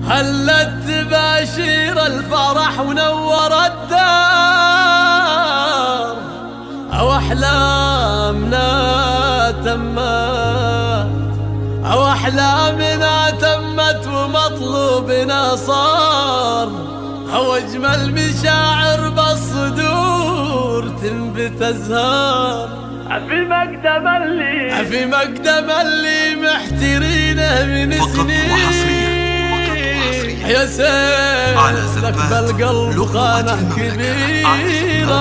هلت تباشير الفرح ونور الدار، أو أحلامنا تمت، أو أحلامنا تمت ومطلوبنا صار، أو أجمل مشاعر بالصدور تنبت أزهار. في مقدم اللي محترينه من سنين، يا سيف بالقلب خانة كبيرة.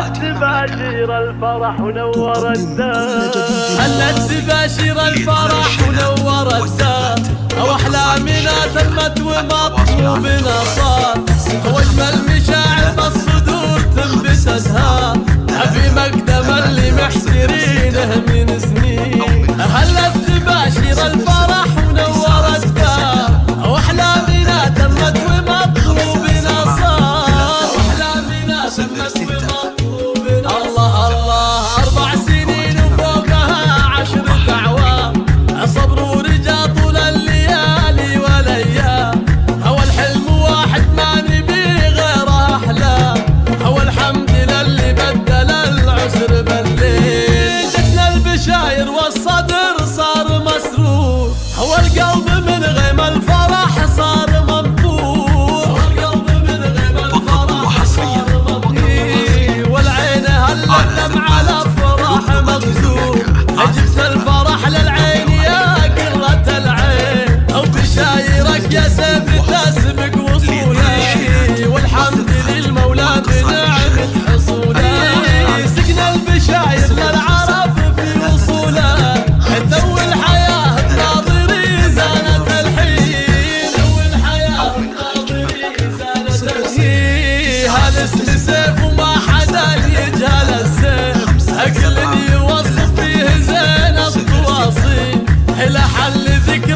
هلت تباشير الفرح ونور الدار، هلت تباشير الفرح ونور الدار، أو أحلامنا تمت ومطلوبنا صار، وأجمل مشاعر بالصدور تنبت أزهار. في مقدم اللي محترينه من سنين، هلت تباشير الفرح ونور الدار، أو أحلامنا تمت ومطلوبنا صار، أحلامنا تمت ومطلوبنا. الله الله 4 سنين وفوقها 10 أعوام، صبر ورجا طول الليالي والأيام. هو الحلم واحد ما نبي غيره أحلام، هو الحمد للي بدل العسر بالليل. جتنا البشاير والصدر صار مسرور، هو القلب من غيم الفرح صار ممطور، هو القلب من غيم الفرح صار ممطور. والعين هلت دمع على الفرح مغزور، جبت الفرح للعين يا قرة العين، أو بشايرك يا سيف تسبق وصولي، والحمد للمولى بنعمة حصوله. سقنا البشاير للعرب في وصوله، تو الحياة الناظري زانت الحين، تو الحياة الناظري زانت الحين. هالاسم سيف وما حدا يجهل السيف، كل يوصف فيه زين التواصيل، إلى حل ذكر